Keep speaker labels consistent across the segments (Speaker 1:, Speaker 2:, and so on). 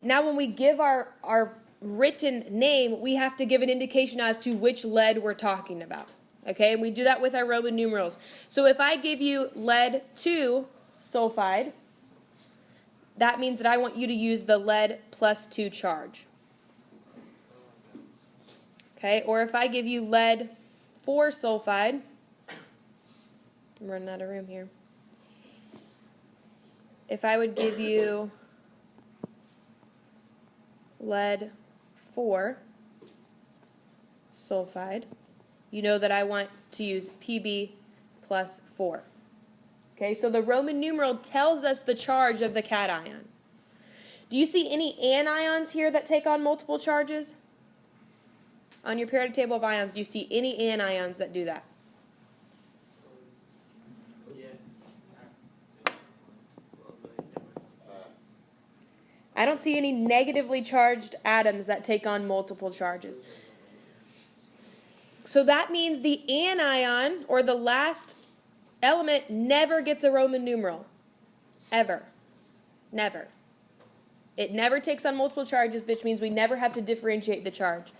Speaker 1: Now when we give our written name, we have to give an indication as to which lead we're talking about. Okay, and we do that with our Roman numerals. So if I give you lead 2 sulfide, that means that I want you to use the lead +2 charge. Okay, or if I give you lead 4 sulfide, I'm running out of room here. If I would give you lead 4 sulfide, you know that I want to use Pb +4. Okay, so the Roman numeral tells us the charge of the cation. Do you see any anions here that take on multiple charges? On your periodic table of ions, do you see any anions that do that? I don't see any negatively charged atoms that take on multiple charges. So that means the anion, or the last element, never gets a Roman numeral. Ever. Never. It never takes on multiple charges, which means we never have to differentiate the charge.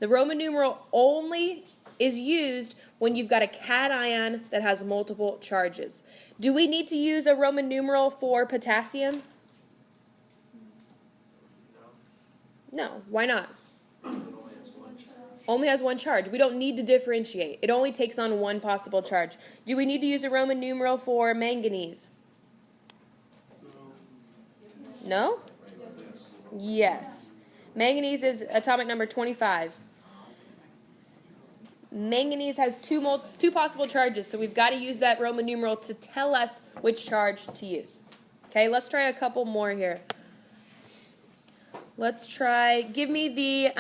Speaker 1: The Roman numeral only is used when you've got a cation that has multiple charges. Do we need to use a Roman numeral for potassium? No. Why not? Only has one charge. We don't need to differentiate. It only takes on one possible charge. Do we need to use a Roman numeral for manganese? No? Yes. Manganese is atomic number 25. Manganese has two possible charges, so we've got to use that Roman numeral to tell us which charge to use. Okay, let's try a couple more here. Let's try, give me the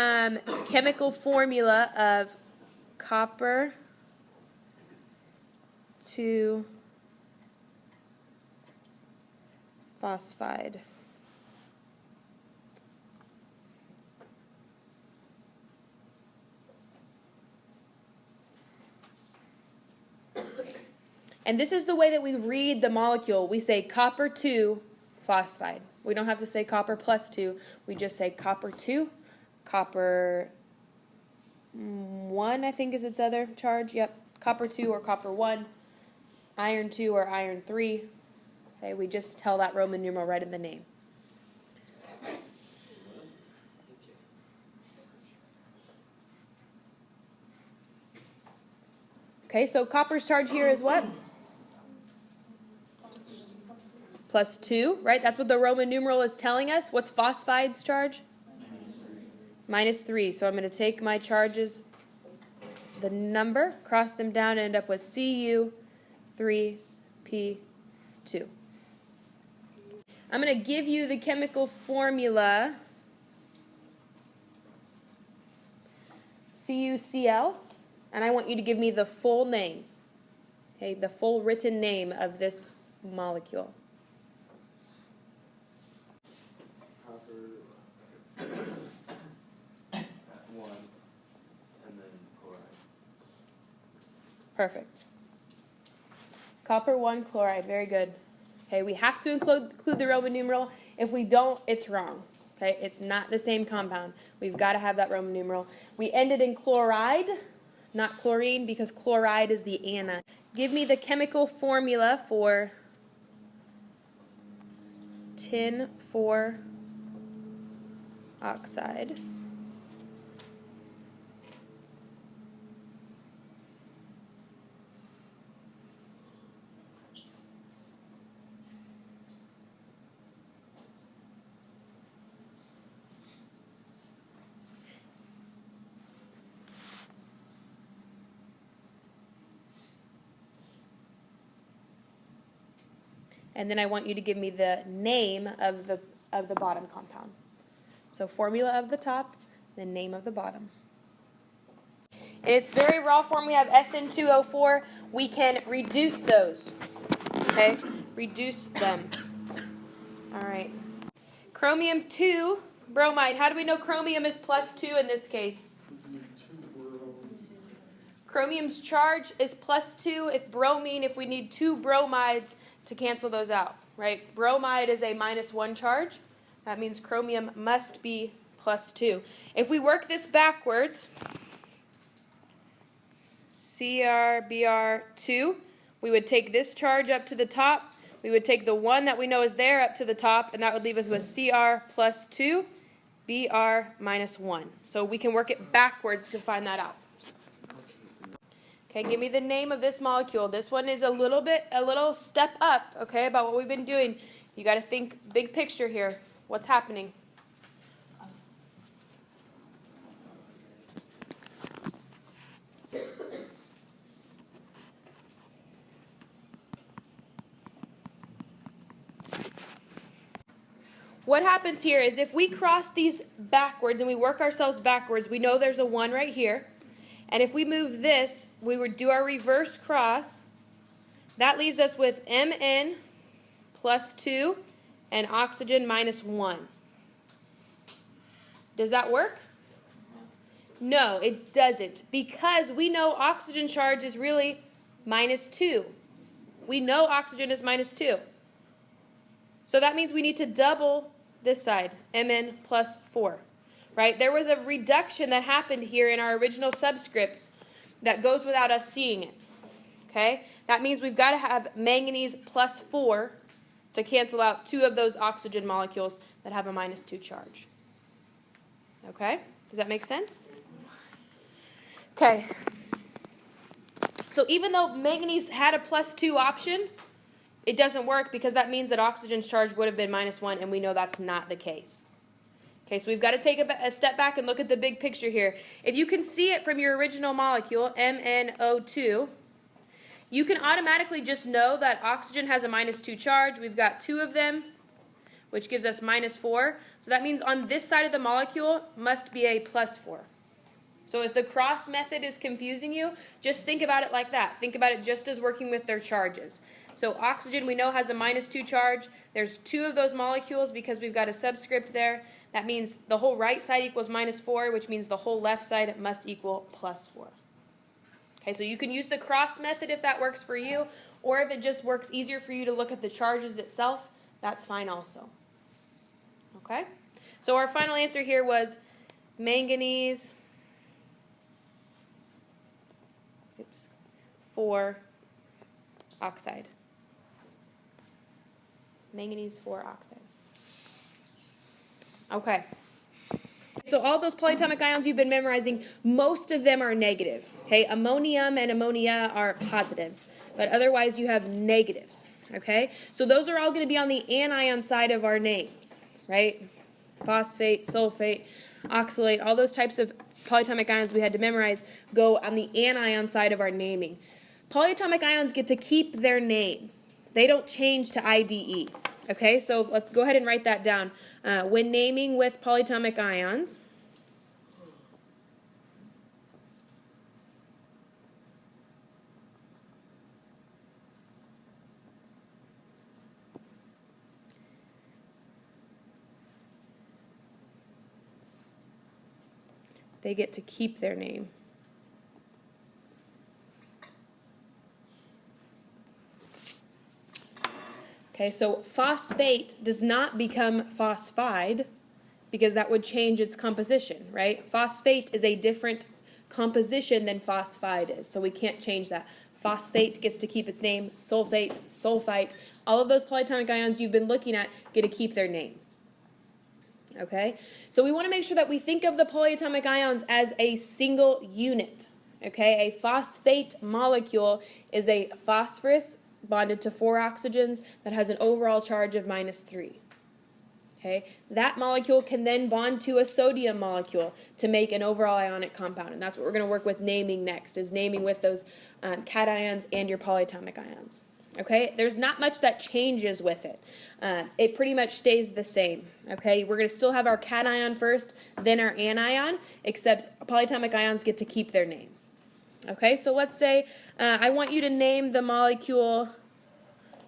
Speaker 1: chemical formula of copper 2 phosphide. And this is the way that we read the molecule. We say copper 2 phosphide. We don't have to say copper +2. We just say copper 2, copper 1, I think is its other charge. Yep, copper 2 or copper 1, iron 2 or iron 3. Okay, we just tell that Roman numeral right in the name. Okay, so copper's charge here is what? +2, right? That's what the Roman numeral is telling us. What's phosphide's charge? -3. So I'm going to take my charges, the number, cross them down, and end up with Cu3P2. I'm going to give you the chemical formula CuCl, and I want you to give me the full name, okay, the full written name of this molecule. Perfect. Copper 1 chloride, very good. Okay, we have to include the Roman numeral. If we don't, it's wrong. Okay, it's not the same compound. We've got to have that Roman numeral. We ended in chloride, not chlorine, because chloride is the anion. Give me the chemical formula for tin 4 oxide. And then I want you to give me the name of the bottom compound. So formula of the top, the name of the bottom. In its very raw form, we have SN2O4. We can reduce those. Okay? Reduce them. All right. Chromium 2 bromide. How do we know chromium is +2 in this case? Chromium's charge is +2. If we need 2 bromides to cancel those out, right? Bromide is a -1 charge. That means chromium must be +2. If we work this backwards, CrBr2, we would take this charge up to the top. We would take the 1 that we know is there up to the top, and that would leave us with Cr plus 2, Br minus 1. So we can work it backwards to find that out. Okay, give me the name of this molecule. This one is a little step up, okay, about what we've been doing. You got to think big picture here. What's happening? What happens here is if we cross these backwards and we work ourselves backwards, we know there's a 1 right here. And if we move this, we would do our reverse cross. That leaves us with Mn plus 2 and oxygen minus 1. Does that work? No, it doesn't, because we know oxygen charge is really minus 2. We know oxygen is minus 2. So that means we need to double this side, Mn plus 4, right? There was a reduction that happened here in our original subscripts that goes without us seeing it, okay? That means we've got to have manganese plus 4 to cancel out 2 of those oxygen molecules that have a minus 2 charge, okay? Does that make sense? Okay. So even though manganese had a plus 2 option, it doesn't work because that means that oxygen's charge would have been minus 1, and we know that's not the case. Okay, so we've got to take a step back and look at the big picture here. If you can see it from your original molecule, MnO2, you can automatically just know that oxygen has a minus 2 charge. We've got 2 of them, which gives us minus 4. So that means on this side of the molecule must be a plus 4. So if the cross method is confusing you, just think about it like that. Think about it just as working with their charges. So oxygen we know has a minus 2 charge. There's 2 of those molecules because we've got a subscript there. That means the whole right side equals minus 4, which means the whole left side must equal plus 4. Okay, so you can use the cross method if that works for you, or if it just works easier for you to look at the charges itself, that's fine also. Okay? So our final answer here was manganese 4 oxide. Manganese 4 oxide. Okay. So all those polyatomic ions you've been memorizing, most of them are negative. Okay, ammonium and ammonia are positives, but otherwise you have negatives. Okay, so those are all going to be on the anion side of our names, right? Phosphate, sulfate, oxalate, all those types of polyatomic ions we had to memorize go on the anion side of our naming. Polyatomic ions get to keep their name. They don't change to IDE. Okay, so let's go ahead and write that down. When naming with polyatomic ions, they get to keep their name. Okay, so phosphate does not become phosphide because that would change its composition, right? Phosphate is a different composition than phosphide is, so we can't change that. Phosphate gets to keep its name, sulfate, sulfite, all of those polyatomic ions you've been looking at get to keep their name. Okay, so we want to make sure that we think of the polyatomic ions as a single unit. Okay, a phosphate molecule is a phosphorus bonded to 4 oxygens that has an overall charge of minus 3. Okay, that molecule can then bond to a sodium molecule to make an overall ionic compound, and that's what we're going to work with naming next, is naming with those cations and your polyatomic ions. Okay, there's not much that changes with it. It pretty much stays the same. Okay, we're going to still have our cation first, then our anion, except polyatomic ions get to keep their name. Okay, so let's say I want you to name the molecule,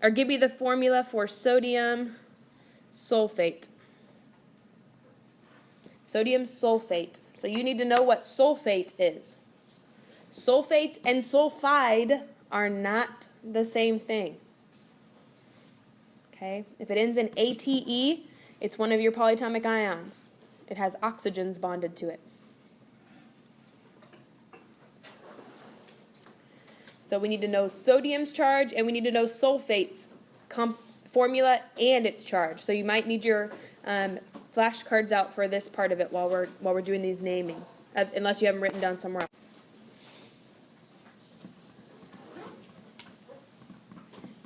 Speaker 1: or give me the formula for sodium sulfate. Sodium sulfate. So you need to know what sulfate is. Sulfate and sulfide are not the same thing. Okay, if it ends in ATE, It's one of your polyatomic ions. It has oxygens bonded to it. So we need to know sodium's charge, and we need to know sulfate's formula and its charge. So you might need your flashcards out for this part of it while we're doing these namings, unless you have them written down somewhere else.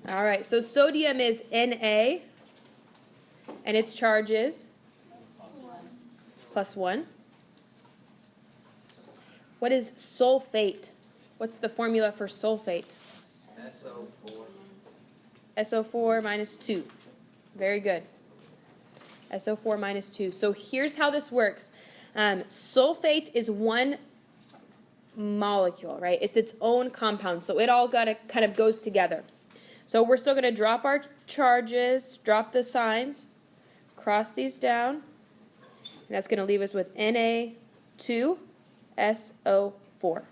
Speaker 1: All right, so sodium is Na, and its charge is +1. What is sulfate? What's the formula for sulfate?
Speaker 2: SO4.
Speaker 1: SO4 minus 2. Very good. SO4 minus 2. So here's how this works. Sulfate is one molecule, right? It's its own compound, so it all kind of goes together. So we're still going to drop our charges, drop the signs, cross these down, and that's going to leave us with Na2SO4.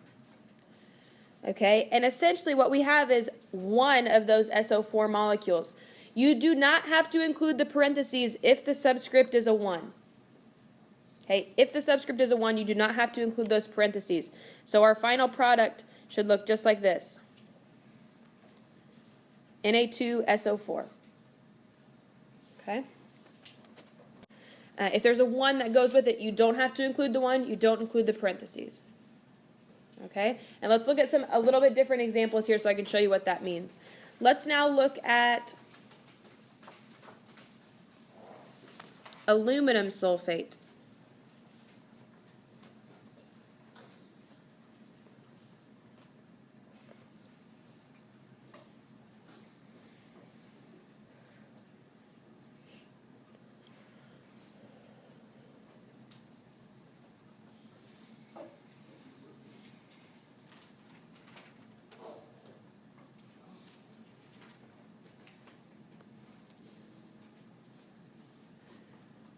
Speaker 1: Okay, and essentially what we have is one of those SO4 molecules. You do not have to include the parentheses if the subscript is a 1. Okay, if the subscript is a 1, you do not have to include those parentheses. So our final product should look just like this. Na2SO4. Okay? If there's a 1 that goes with it, you don't have to include the 1. You don't include the parentheses. Okay? And let's look at a little bit different examples here so I can show you what that means. Let's now look at aluminum sulfate.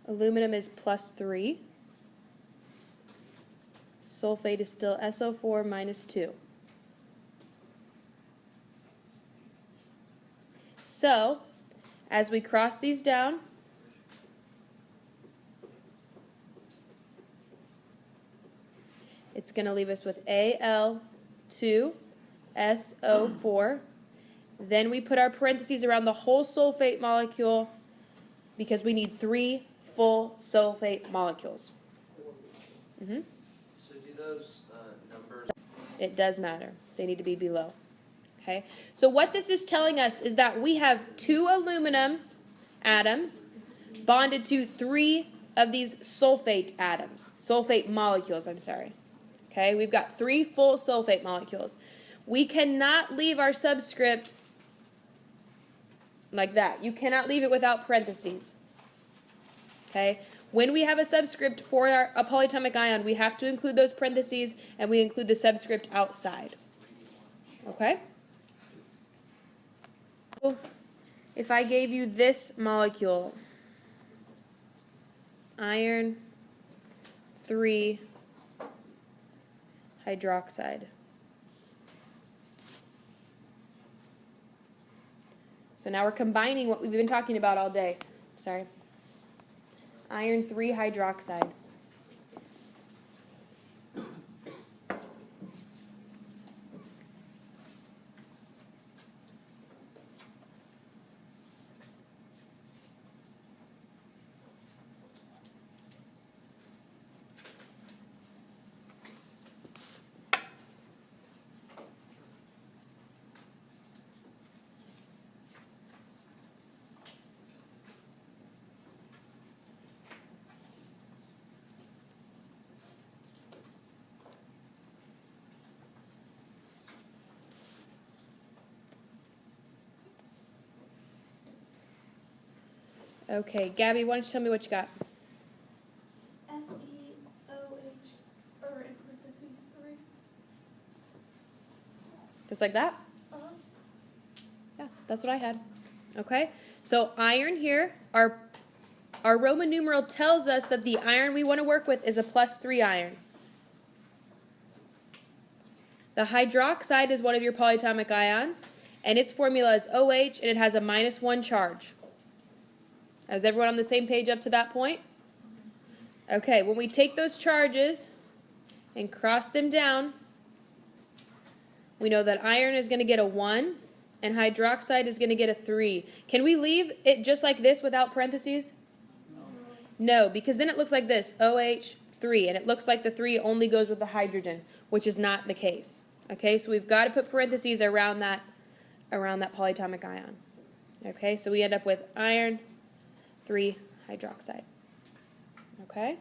Speaker 1: Aluminum is +3. Sulfate is still SO4 minus 2. So, as we cross these down, it's going to leave us with Al2SO4. Then we put our parentheses around the whole sulfate molecule because we need 3 full sulfate molecules. Mm-hmm.
Speaker 2: So do those numbers...
Speaker 1: It does matter. They need to be below. Okay? So what this is telling us is that we have 2 aluminum atoms bonded to 3 of these sulfate atoms. Sulfate molecules, I'm sorry. Okay? We've got 3 full sulfate molecules. We cannot leave our subscript like that. You cannot leave it without parentheses. Okay? When we have a subscript for a polyatomic ion, we have to include those parentheses, and we include the subscript outside. Okay? So if I gave you this molecule, iron 3 hydroxide. So now we're combining what we've been talking about all day. Sorry. Iron 3 hydroxide. Okay, Gabby, why don't you tell me what you got?
Speaker 3: FeOH, or in parentheses 3.
Speaker 1: Just like that? Yeah, that's what I had. Okay, so iron here, our Roman numeral tells us that the iron we want to work with is a +3 iron. The hydroxide is one of your polyatomic ions, and its formula is OH, and it has a -1 charge. Is everyone on the same page up to that point? Okay, when we take those charges and cross them down, we know that iron is going to get a 1 and hydroxide is going to get a 3. Can we leave it just like this without parentheses? No, because then it looks like this, OH3, and it looks like the 3 only goes with the hydrogen, which is not the case. Okay, so we've got to put parentheses around that polyatomic ion. Okay, so we end up with iron 3 hydroxide. Okay?